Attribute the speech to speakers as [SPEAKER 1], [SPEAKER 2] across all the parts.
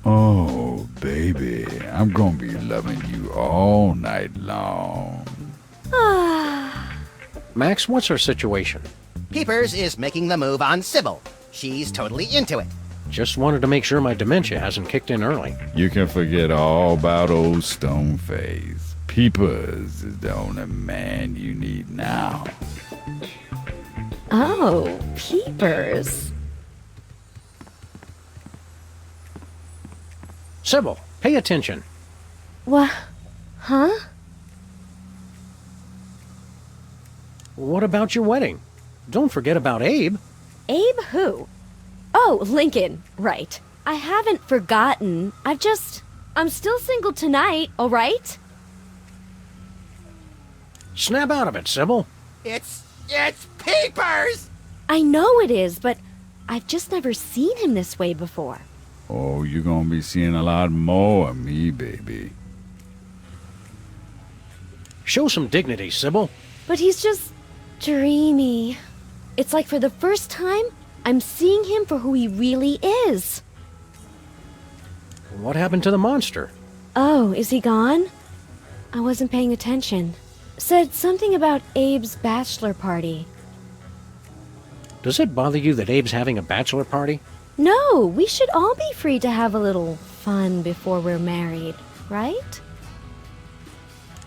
[SPEAKER 1] Oh, baby, I'm gonna be loving you all night long.
[SPEAKER 2] Max, what's our situation?
[SPEAKER 3] Peepers is making the move on Sybil. She's totally into it.
[SPEAKER 2] Just wanted to make sure my dementia hasn't kicked in early.
[SPEAKER 1] You can forget all about old Stoneface. Peepers is the only man you need now.
[SPEAKER 4] Oh, Peepers.
[SPEAKER 2] Sybil, pay attention.
[SPEAKER 4] What? Huh?
[SPEAKER 2] What about your wedding? Don't forget about Abe.
[SPEAKER 4] Abe who? Oh, Lincoln. Right. I haven't forgotten. I'm still single tonight, all right?
[SPEAKER 2] Snap out of it, Sybil.
[SPEAKER 3] It's Peepers!
[SPEAKER 4] I know it is, but I've just never seen him this way before.
[SPEAKER 1] Oh, you're gonna be seeing a lot more of me, baby.
[SPEAKER 2] Show some dignity, Sybil.
[SPEAKER 4] But he's just dreamy. It's like for the first time, I'm seeing him for who he really is.
[SPEAKER 2] What happened to the monster?
[SPEAKER 4] Oh, is he gone? I wasn't paying attention. Said something about Abe's bachelor party.
[SPEAKER 2] Does it bother you that Abe's having a bachelor party?
[SPEAKER 4] No, we should all be free to have a little fun before we're married, right?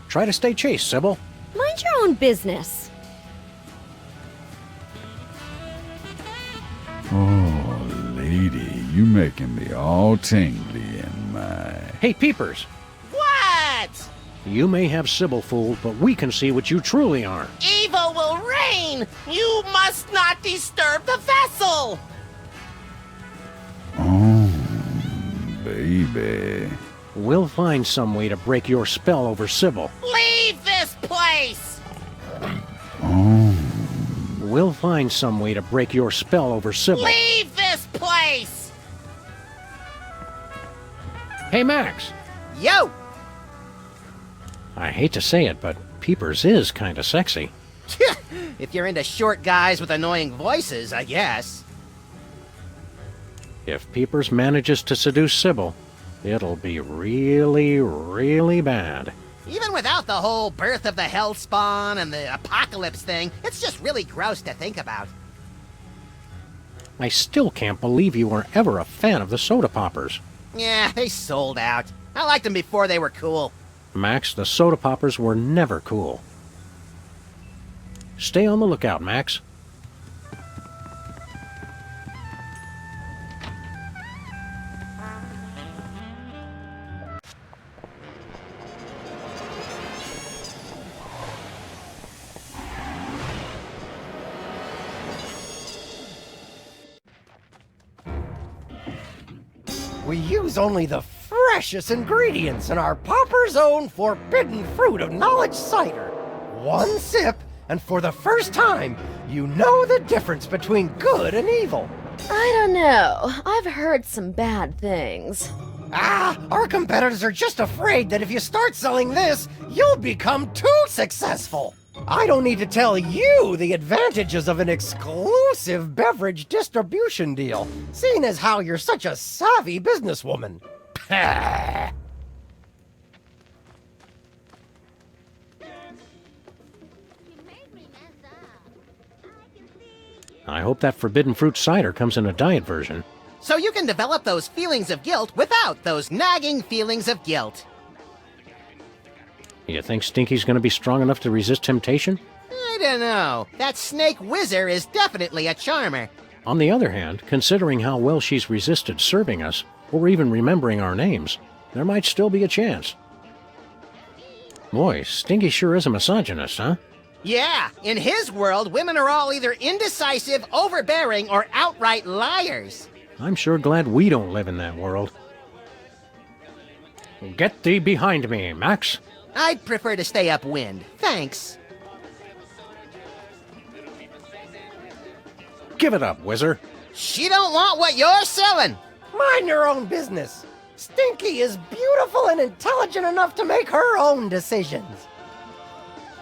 [SPEAKER 2] Try to stay chaste, Sybil.
[SPEAKER 4] Mind your own business.
[SPEAKER 1] Oh, lady, you making me all tingly in my...
[SPEAKER 2] Hey, Peepers.
[SPEAKER 3] What?
[SPEAKER 2] You may have Sybil fooled, but we can see what you truly are.
[SPEAKER 3] Evil will reign! You must not disturb the vessel!
[SPEAKER 1] Oh, baby.
[SPEAKER 2] We'll find some way to break your spell over Sybil.
[SPEAKER 3] Leave this place!
[SPEAKER 1] Oh,
[SPEAKER 2] We'll find some way to break your spell over Sybil.
[SPEAKER 3] Leave this place!
[SPEAKER 2] Hey, Max.
[SPEAKER 3] Yo!
[SPEAKER 2] I hate to say it, but Peepers is kinda sexy.
[SPEAKER 3] If you're into short guys with annoying voices, I guess.
[SPEAKER 2] If Peepers manages to seduce Sybil, it'll be really, really bad.
[SPEAKER 3] Even without the whole birth of the hellspawn and the apocalypse thing, it's just really gross to think about.
[SPEAKER 2] I still can't believe you were ever a fan of the soda poppers.
[SPEAKER 3] Yeah, they sold out. I liked them before they were cool.
[SPEAKER 2] Max, the soda poppers were never cool. Stay on the lookout, Max.
[SPEAKER 5] We use only the freshest ingredients in our Popper's Own Forbidden Fruit of Knowledge cider. One sip, and for the first time, you know the difference between good and evil.
[SPEAKER 4] I don't know. I've heard some bad things.
[SPEAKER 5] Our competitors are just afraid that if you start selling this, you'll become too successful. I don't need to tell you the advantages of an exclusive beverage distribution deal, seeing as how you're such a savvy businesswoman.
[SPEAKER 2] I hope that forbidden fruit cider comes in a diet version.
[SPEAKER 3] So you can develop those feelings of guilt without those nagging feelings of guilt.
[SPEAKER 2] You think Stinky's gonna be strong enough to resist temptation?
[SPEAKER 3] I don't know. That snake whizzer is definitely a charmer.
[SPEAKER 2] On the other hand, considering how well she's resisted serving us, or even remembering our names, there might still be a chance. Boy, Stinky sure is a misogynist, huh?
[SPEAKER 3] Yeah, in his world, women are all either indecisive, overbearing, or outright liars.
[SPEAKER 2] I'm sure glad we don't live in that world. Get thee behind me, Max.
[SPEAKER 3] I'd prefer to stay upwind. Thanks.
[SPEAKER 2] Give it up, Whizzer.
[SPEAKER 3] She don't want what you're selling.
[SPEAKER 5] Mind your own business. Stinky is beautiful and intelligent enough to make her own decisions.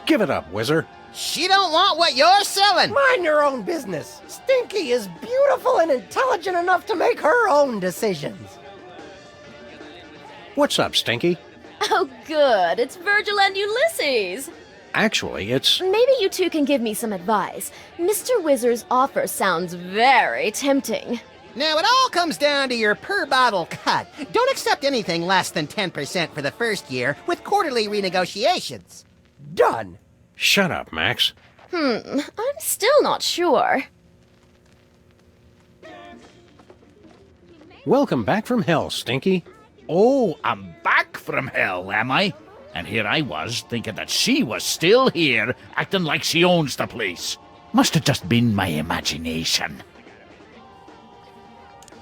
[SPEAKER 2] Give it up, Whizzer.
[SPEAKER 3] She don't want what you're selling.
[SPEAKER 5] Mind your own business. Stinky is beautiful and intelligent enough to make her own decisions.
[SPEAKER 2] What's up, Stinky?
[SPEAKER 4] Oh, good. It's Virgil and Ulysses.
[SPEAKER 2] Actually, it's...
[SPEAKER 4] Maybe you two can give me some advice. Mr. Whizzer's offer sounds very tempting.
[SPEAKER 3] Now, it all comes down to your per-bottle cut. Don't accept anything less than 10% for the first year with quarterly renegotiations.
[SPEAKER 5] Done.
[SPEAKER 2] Shut up, Max.
[SPEAKER 4] I'm still not sure.
[SPEAKER 2] Welcome back from hell, Stinky.
[SPEAKER 6] Oh, I'm back from hell, am I? And here I was, thinking that she was still here, acting like she owns the place. Must have just been my imagination.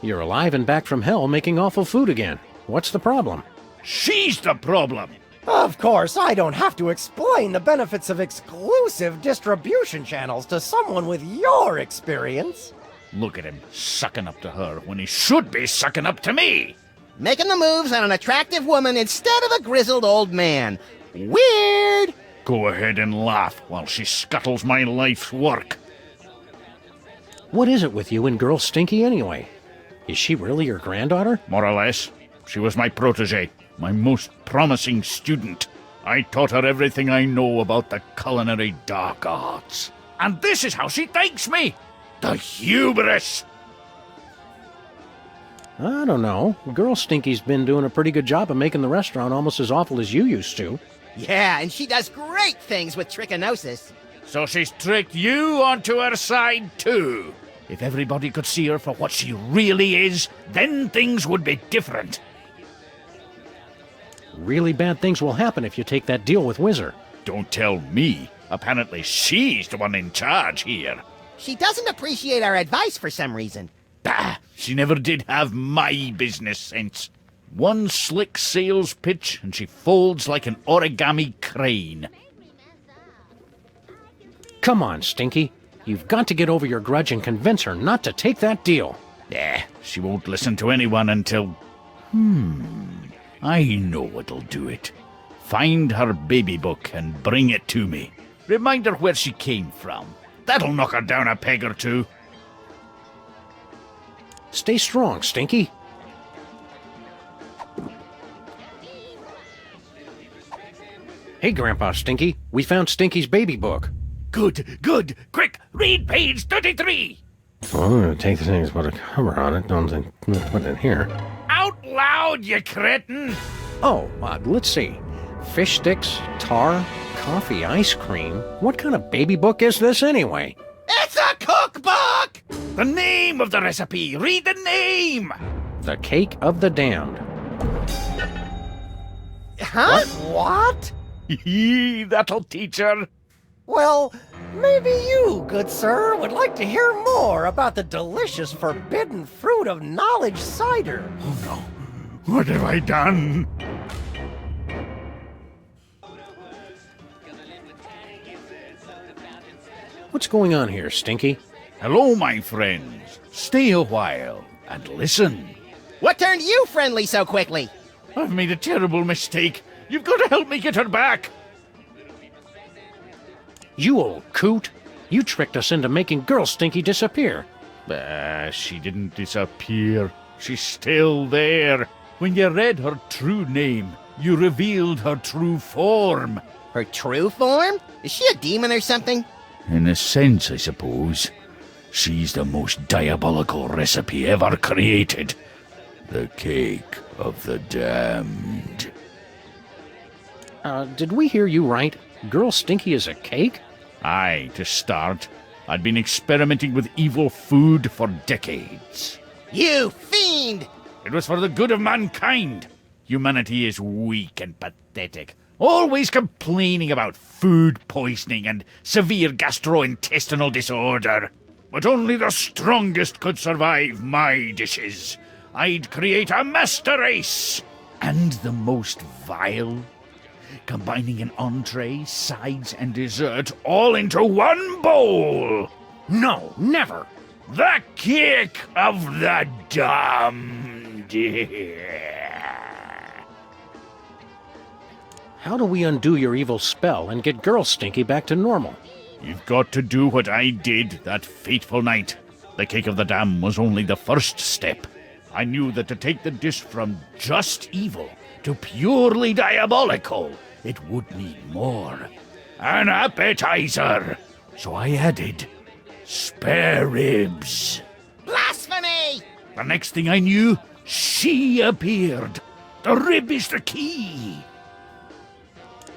[SPEAKER 2] You're alive and back from hell making awful food again. What's the problem?
[SPEAKER 6] She's the problem.
[SPEAKER 5] Of course, I don't have to explain the benefits of exclusive distribution channels to someone with your experience.
[SPEAKER 6] Look at him, sucking up to her when he should be sucking up to me.
[SPEAKER 3] Making the moves on an attractive woman instead of a grizzled old man. Weird!
[SPEAKER 6] Go ahead and laugh while she scuttles my life's work.
[SPEAKER 2] What is it with you and girl Stinky anyway? Is she really your granddaughter?
[SPEAKER 6] More or less. She was my protege, my most promising student. I taught her everything I know about the culinary dark arts. And this is how she thanks me! The hubris!
[SPEAKER 2] I don't know. Girl Stinky's been doing a pretty good job of making the restaurant almost as awful as you used to.
[SPEAKER 3] Yeah, and she does great things with trichinosis.
[SPEAKER 6] So she's tricked you onto her side too. If everybody could see her for what she really is, then things would be different.
[SPEAKER 2] Really bad things will happen if you take that deal with Whizzer.
[SPEAKER 6] Don't tell me. Apparently she's the one in charge here.
[SPEAKER 3] She doesn't appreciate our advice for some reason.
[SPEAKER 6] Bah! She never did have my business sense. One slick sales pitch and she folds like an origami crane.
[SPEAKER 2] Come on, Stinky. You've got to get over your grudge and convince her not to take that deal.
[SPEAKER 6] She won't listen to anyone until... I know what'll do it. Find her baby book and bring it to me. Remind her where she came from. That'll knock her down a peg or two.
[SPEAKER 2] Stay strong, Stinky. Hey, Grandpa Stinky. We found Stinky's baby book.
[SPEAKER 6] Good, good. Quick, read page 33.
[SPEAKER 2] Well, I'm going to take the things put a cover on it. Don't put it in here.
[SPEAKER 6] Out loud, you cretin!
[SPEAKER 2] Oh, let's see. Fish sticks, tar, coffee ice cream. What kind of baby book is this anyway?
[SPEAKER 3] It's a cookbook!
[SPEAKER 6] The name of the recipe! Read the name!
[SPEAKER 2] The Cake of the Damned.
[SPEAKER 3] Huh?
[SPEAKER 5] What?
[SPEAKER 6] That'll teach her.
[SPEAKER 5] Well, maybe you, good sir, would like to hear more about the delicious forbidden fruit of knowledge cider.
[SPEAKER 6] Oh no. What have I done?
[SPEAKER 2] What's going on here, Stinky?
[SPEAKER 6] Hello, my friends. Stay a while and listen.
[SPEAKER 3] What turned you friendly so quickly?
[SPEAKER 6] I've made a terrible mistake. You've got to help me get her back.
[SPEAKER 2] You old coot. You tricked us into making Girl Stinky disappear.
[SPEAKER 6] She didn't disappear. She's still there. When you read her true name, you revealed her true form.
[SPEAKER 3] Her true form? Is she a demon or something?
[SPEAKER 6] In a sense, I suppose. She's the most diabolical recipe ever created. The Cake of the Damned.
[SPEAKER 2] Did we hear you right? Girl Stinky is a cake?
[SPEAKER 6] Aye, to start. I'd been experimenting with evil food for decades.
[SPEAKER 3] You fiend!
[SPEAKER 6] It was for the good of mankind. Humanity is weak and pathetic, always complaining about food poisoning and severe gastrointestinal disorder. But only the strongest could survive my dishes. I'd create a master race, and the most vile, combining an entree, sides, and dessert all into one bowl.
[SPEAKER 2] No, never.
[SPEAKER 6] The Cake of the Damned.
[SPEAKER 2] How do we undo your evil spell and get Girl Stinky back to normal?
[SPEAKER 6] You've got to do what I did that fateful night. The cake of the dam was only the first step. I knew that to take the dish from just evil to purely diabolical, it would need more. An appetizer. So I added spare ribs.
[SPEAKER 3] Blasphemy!
[SPEAKER 6] The next thing I knew, she appeared. The rib is the key.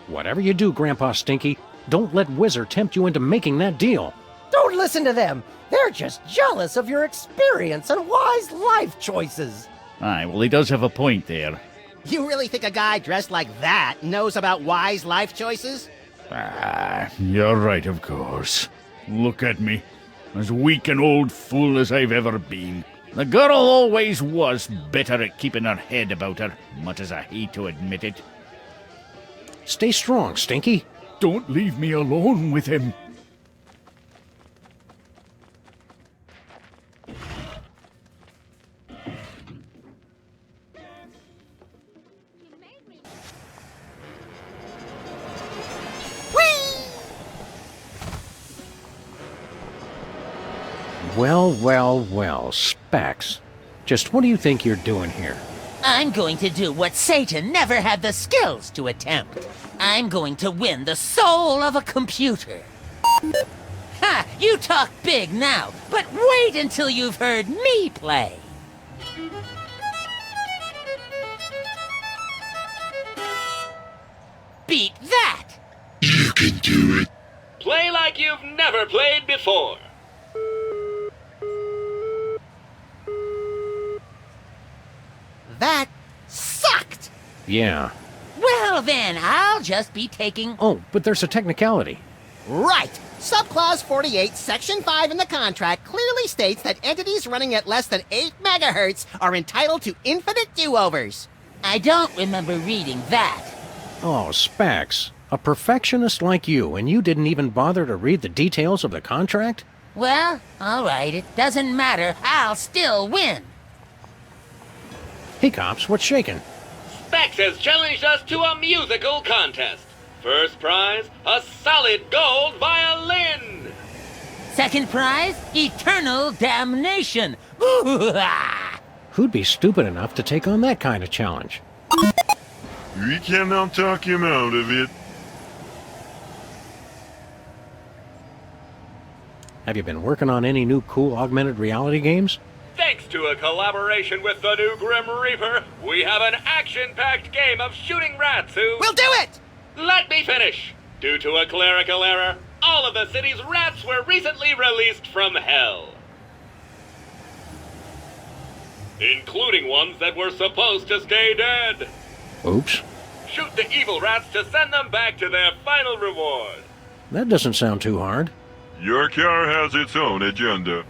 [SPEAKER 2] Whatever you do, Grandpa Stinky, don't let Whizzer tempt you into making that deal.
[SPEAKER 5] Don't listen to them. They're just jealous of your experience and wise life choices.
[SPEAKER 6] Aye, well, he does have a point there.
[SPEAKER 3] You really think a guy dressed like that knows about wise life choices?
[SPEAKER 6] Ah, you're right, of course. Look at me. As weak an old fool as I've ever been. The girl always was better at keeping her head about her, much as I hate to admit it.
[SPEAKER 2] Stay strong, Stinky.
[SPEAKER 6] Don't leave me alone with him.
[SPEAKER 2] Well, Specs. Just what do you think you're doing here?
[SPEAKER 7] I'm going to do what Satan never had the skills to attempt. I'm going to win the soul of a computer. Ha! You talk big now, but wait until you've heard me play. Beat that!
[SPEAKER 8] You can do it.
[SPEAKER 9] Play like you've never played before.
[SPEAKER 3] That sucked!
[SPEAKER 2] Yeah.
[SPEAKER 7] Well then, I'll just be taking...
[SPEAKER 2] Oh, but there's a technicality.
[SPEAKER 3] Right! Subclause 48, Section 5 in the contract clearly states that entities running at less than 8 megahertz are entitled to infinite do-overs.
[SPEAKER 7] I don't remember reading that.
[SPEAKER 2] Oh, Specs. A perfectionist like you, and you didn't even bother to read the details of the contract?
[SPEAKER 7] Well, alright, it doesn't matter. I'll still win.
[SPEAKER 2] Hey, cops, what's shaking?
[SPEAKER 9] Specs has challenged us to a musical contest. First prize, a solid gold violin.
[SPEAKER 7] Second prize, eternal damnation.
[SPEAKER 2] Who'd be stupid enough to take on that kind of challenge?
[SPEAKER 8] We cannot talk him out of it.
[SPEAKER 2] Have you been working on any new cool augmented reality games?
[SPEAKER 9] Thanks to a collaboration with the new Grim Reaper, we have an action-packed game of shooting rats who...
[SPEAKER 3] We'll do it!
[SPEAKER 9] Let me finish! Due to a clerical error, all of the city's rats were recently released from hell. Including ones that were supposed to stay dead.
[SPEAKER 2] Oops.
[SPEAKER 9] Shoot the evil rats to send them back to their final reward.
[SPEAKER 2] That doesn't sound too hard.
[SPEAKER 8] Your car has its own agenda.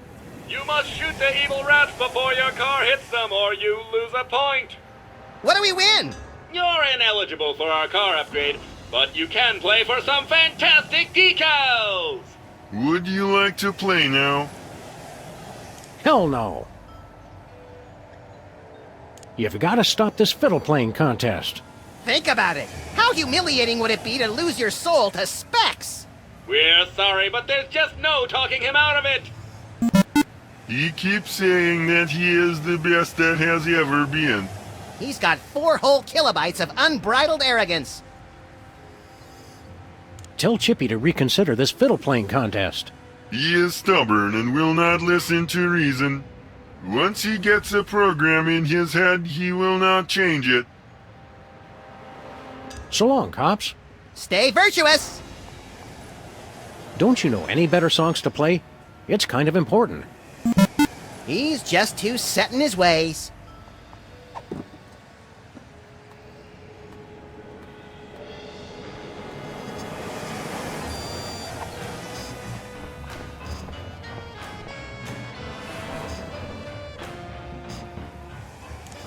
[SPEAKER 9] You must shoot the evil rats before your car hits them, or you lose a point.
[SPEAKER 3] What do we win?
[SPEAKER 9] You're ineligible for our car upgrade, but you can play for some fantastic decals!
[SPEAKER 8] Would you like to play now?
[SPEAKER 2] Hell no. You've got to stop this fiddle playing contest.
[SPEAKER 3] Think about it. How humiliating would it be to lose your soul to Specs?
[SPEAKER 9] We're sorry, but there's just no talking him out of it.
[SPEAKER 8] He keeps saying that he is the best that has ever been.
[SPEAKER 3] He's got 4 whole kilobytes of unbridled arrogance.
[SPEAKER 2] Tell Chippy to reconsider this fiddle playing contest.
[SPEAKER 8] He is stubborn and will not listen to reason. Once he gets a program in his head, he will not change it.
[SPEAKER 2] So long, cops.
[SPEAKER 3] Stay virtuous!
[SPEAKER 2] Don't you know any better songs to play? It's kind of important.
[SPEAKER 3] He's just too set in his ways.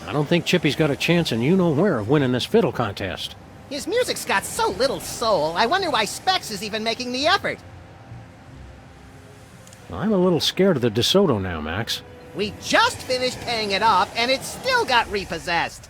[SPEAKER 2] I don't think Chippy's got a chance in you-know-where of winning this fiddle contest.
[SPEAKER 3] His music's got so little soul, I wonder why Specs is even making the effort.
[SPEAKER 2] I'm a little scared of the DeSoto now, Max.
[SPEAKER 3] We just finished paying it off, and it's still got repossessed.